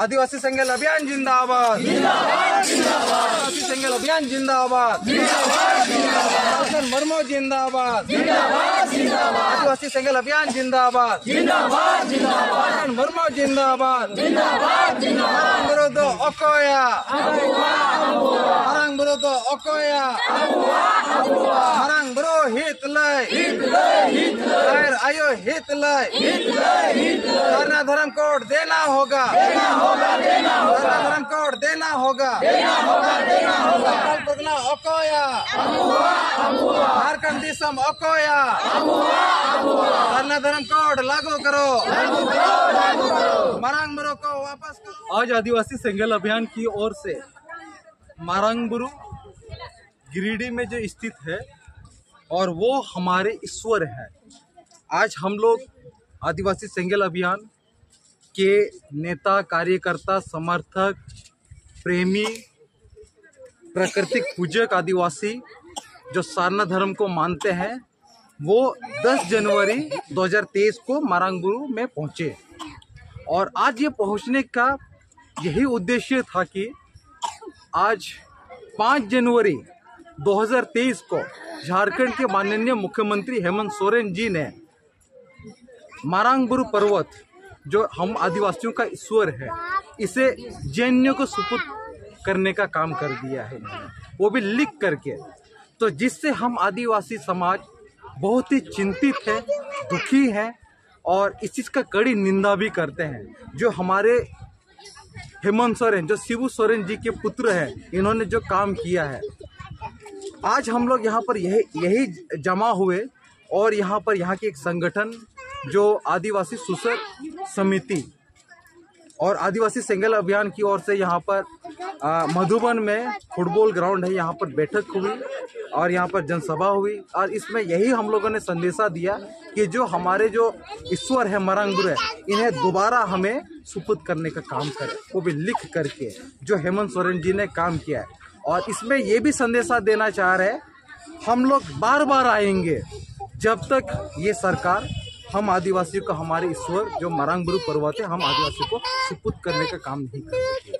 आदिवासी संघर्ष अभियान जिंदाबाद, आदिवासी संघर्ष अभियान जिंदाबाद, मर्मो जिंदाबाद, आदिवासी संघर्ष अभियान जिंदाबाद, मर्मो जिंदाबाद, विरोध ओकोया, Marang bro to okoya, Marang bro Hitler, Hitler, आयो Hitler, करना धर्म कोड देना होगा, करना धर्म कोड देना होगा, पगला ओकोया, झारखंड दिसम ओकोया, करना धर्म कोड लागू करो, मरांग ब्रो को वापस करो। आज आदिवासी संघर्ष अभियान की ओर से मारंगबुरु गिरिडीह में जो स्थित है और वो हमारे ईश्वर है। आज हम लोग आदिवासी संघर्ष अभियान के नेता, कार्यकर्ता, समर्थक, प्रेमी, प्राकृतिक पूजक आदिवासी जो सारना धर्म को मानते हैं, वो 10 जनवरी 2023 को मारंगबुरु में पहुँचे। और आज ये पहुँचने का यही उद्देश्य था कि आज 5 जनवरी 2023 को झारखंड के माननीय मुख्यमंत्री हेमंत सोरेन जी ने मारंगबुरु पर्वत, जो हम आदिवासियों का ईश्वर है, इसे जैनियों को सुपुर्द करने का काम कर दिया है, वो भी लिख करके। तो जिससे हम आदिवासी समाज बहुत ही चिंतित है, दुखी है और इस चीज़ का कड़ी निंदा भी करते हैं। जो हमारे हेमंत सोरेन, जो शिबू सोरेन जी के पुत्र हैं, इन्होंने जो काम किया है, आज हम लोग यहाँ पर यही जमा हुए और यहाँ की एक संगठन जो आदिवासी सुसर समिति और आदिवासी संघर्ष अभियान की ओर से यहाँ पर मधुबन में फुटबॉल ग्राउंड है, यहाँ पर बैठक हुई और यहाँ पर जनसभा हुई। और इसमें यही हम लोगों ने संदेशा दिया कि जो हमारे जो ईश्वर है मारंगबुरु है, इन्हें दोबारा हमें सुपुर्द करने का काम करें, वो भी लिख करके, जो हेमंत सोरेन जी ने काम किया है। और इसमें ये भी संदेशा देना चाह रहे हैं, हम लोग बार बार आएंगे जब तक ये सरकार हम आदिवासियों को, हमारे ईश्वर जो मारंगबुरु पर्वत है, हम आदिवासियों को सुपुर्द करने का काम नहीं करते।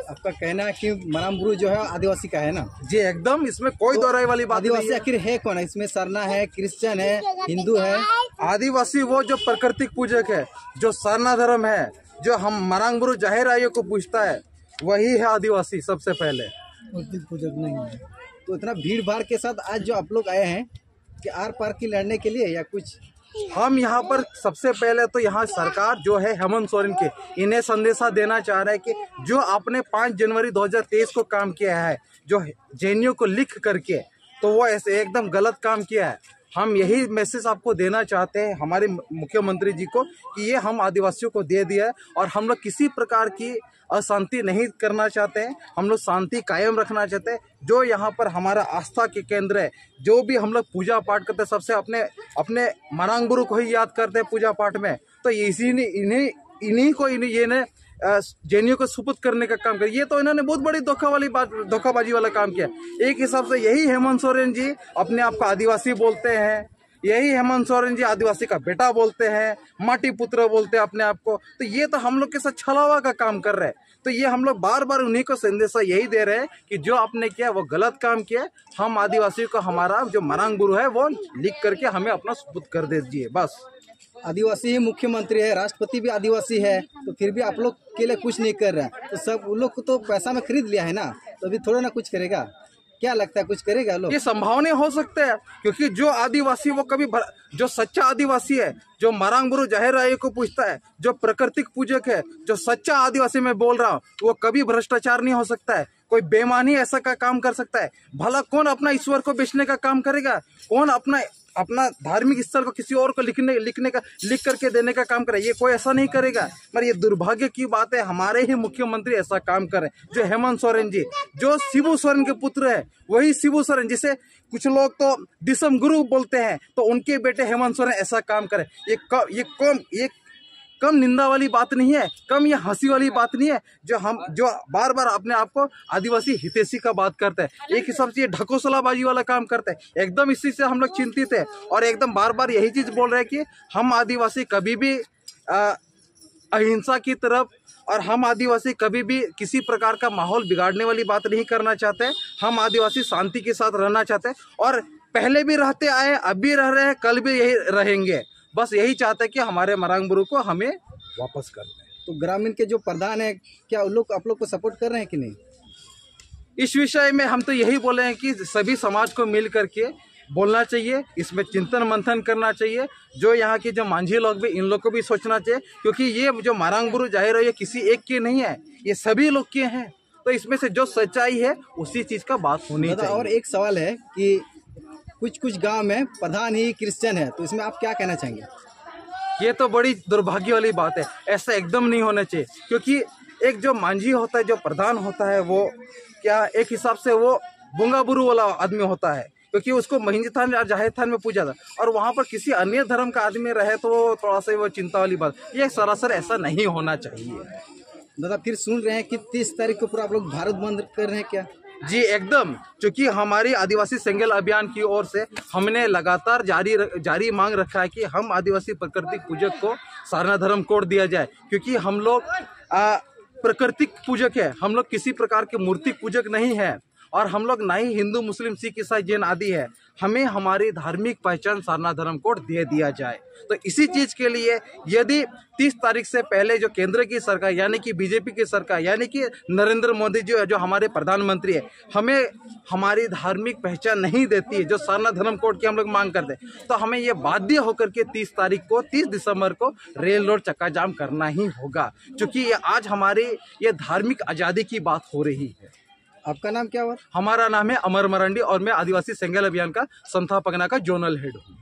आपका कहना है कि मारंगबुरु जो है आदिवासी का है ना? जी एकदम, इसमें कोई दोहराई वाली बात नहीं है। आदिवासी आखिर है कौन है इसमें? सरना है, क्रिश्चियन है, हिंदू है? आदिवासी वो जो प्राकृतिक पूजक है, जो सरना धर्म है, जो हम मारंगबुरु जाहिर आयो को पूछता है, वही है आदिवासी सबसे पहले। पूजक नहीं है। तो इतना भीड़ भाड़ के साथ आज जो आप लोग आए हैं कि आर पार की लड़ने के लिए या कुछ? हम यहाँ पर सबसे पहले तो यहाँ सरकार जो है हेमंत सोरेन के, इन्हें संदेशा देना चाह रहा है कि जो आपने 5 जनवरी 2023 को काम किया है, जो जैनियों को लिख करके, तो वो ऐसे एकदम गलत काम किया है। हम यही मैसेज आपको देना चाहते हैं हमारे मुख्यमंत्री जी को कि ये हम आदिवासियों को दे दिया है और हम लोग किसी प्रकार की अशांति नहीं करना चाहते हैं, हम लोग शांति कायम रखना चाहते हैं। जो यहाँ पर हमारा आस्था के केंद्र है, जो भी हम लोग पूजा पाठ करते हैं, सबसे अपने मारंगबुरु को ही याद करते हैं पूजा पाठ में। तो इन्हीं को जैनियों को सुपुर्द करने का काम किया। ये तो इन्होंने बहुत बड़ी धोखाबाजी वाला काम किया। एक हिसाब से यही हेमंत सोरेन जी अपने आप को आदिवासी बोलते हैं, यही हेमंत सोरेन जी आदिवासी का बेटा बोलते हैं, माटी पुत्र बोलते हैं अपने आप को। तो ये तो हम लोग के साथ छलावा का काम कर रहे हैं। तो ये हम लोग बार बार उन्हीं को संदेशा यही दे रहे हैं कि जो आपने किया वो गलत काम किया। हम आदिवासी को हमारा जो मारंगबुरु है वो लिख करके हमें अपना सुपुर्द कर दीजिए बस। आदिवासी ही मुख्यमंत्री है, राष्ट्रपति भी आदिवासी है, तो फिर भी आप लोग के लिए कुछ नहीं कर रहा है। तो सब उन लोग को तो पैसा में खरीद लिया है ना, तो अभी थोड़ा ना कुछ करेगा? क्या लगता है कुछ करेगा लोग? ये संभावना हो सकता है, क्योंकि जो आदिवासी वो कभी जो सच्चा आदिवासी है, जो मारंगबुरु जाहिर आयो को पूछता है, जो प्राकृतिक पूजक है, जो सच्चा आदिवासी मैं बोल रहा हूँ, वो कभी भ्रष्टाचार नहीं हो सकता है, कोई बेईमानी ऐसा का काम कर सकता है। भला कौन अपना ईश्वर को बेचने का काम करेगा? कौन अपना धार्मिक स्थल को किसी और को लिख करके देने का काम करे? ये कोई ऐसा नहीं करेगा। पर ये दुर्भाग्य की बात है, हमारे ही मुख्यमंत्री ऐसा काम करें। जो हेमंत सोरेन जी, जो शिबू सोरेन के पुत्र है, वही शिबू सोरेन, जिसे कुछ लोग तो दिसम गुरु बोलते हैं, तो उनके बेटे हेमंत सोरेन ऐसा काम करें। ये कम निंदा वाली बात नहीं है, कम ये हंसी वाली बात नहीं है। जो बार बार अपने आप को आदिवासी हितैषी का बात करते हैं, एक हिसाब से ये ढकोसलाबाजी वाला काम करते हैं। एकदम इसी से हम लोग चिंतित है और एकदम बार बार यही चीज बोल रहे हैं कि हम आदिवासी कभी भी अहिंसा की तरफ और हम आदिवासी कभी भी किसी प्रकार का माहौल बिगाड़ने वाली बात नहीं करना चाहते। हम आदिवासी शांति के साथ रहना चाहते हैं और पहले भी रहते आए, अब भी रह रहे हैं, कल भी यही रहेंगे। बस यही चाहते हैं कि हमारे मरांग बुरु को हमें वापस कर दें। तो ग्रामीण के जो प्रधान है, क्या उन लोग आप लोग को सपोर्ट कर रहे हैं कि नहीं? इस विषय में हम तो यही बोले हैं कि सभी समाज को मिल करके बोलना चाहिए, इसमें चिंतन मंथन करना चाहिए। जो यहाँ के जो मांझी लोग भी, इन लोग को भी सोचना चाहिए, क्योंकि ये जो मरांग बुरु जाहिर है ये किसी एक के नहीं है, ये सभी लोग के हैं। तो इसमें से जो सच्चाई है उसी चीज़ का बात होनी चाहिए। और एक सवाल है कि कुछ गांव में प्रधान ही क्रिश्चियन है, तो इसमें आप क्या कहना चाहेंगे? ये तो बड़ी दुर्भाग्य वाली बात है, ऐसा एकदम नहीं होना चाहिए। क्योंकि एक जो मांझी होता है, जो प्रधान होता है, वो क्या एक हिसाब से वो बुंगा बुरु वाला आदमी होता है, क्योंकि उसको महिंज थान या जाहिर थान में पूजा था। और वहाँ पर किसी अन्य धर्म का आदमी रहे तो थोड़ा सा वो चिंता वाली बात, ये सरासर ऐसा नहीं होना चाहिए। दादा फिर सुन रहे हैं कि 30 तारीख को पूरा आप लोग भारत बंद कर रहे हैं क्या? जी एकदम, क्योंकि हमारी आदिवासी सेंगेल अभियान की ओर से हमने लगातार जारी मांग रखा है कि हम आदिवासी प्राकृतिक पूजक को सारना धर्म कोड दिया जाए। क्योंकि हम लोग प्राकृतिक पूजक है, हम लोग किसी प्रकार के मूर्ति पूजक नहीं है, और हम लोग ना ही हिंदू, मुस्लिम, सिख, ईसाई, जैन आदि है। हमें हमारी धार्मिक पहचान सारना धर्म कोड दे दिया जाए। तो इसी चीज़ के लिए यदि 30 तारीख से पहले जो केंद्र की सरकार यानी कि बीजेपी की सरकार यानी कि नरेंद्र मोदी जी जो हमारे प्रधानमंत्री है, हमें हमारी धार्मिक पहचान नहीं देती है, जो सारना धर्म कोड की हम लोग मांग करते हैं, तो हमें ये बाध्य होकर के 30 दिसंबर को रेल रोड चक्का जाम करना ही होगा। क्योंकि ये आज हमारी ये धार्मिक आज़ादी की बात हो रही है। आपका नाम क्या हुआ? हमारा नाम है अमर मरांडी और मैं आदिवासी सेंगेल अभियान का संस्थापकना का जोनल हेड हूँ।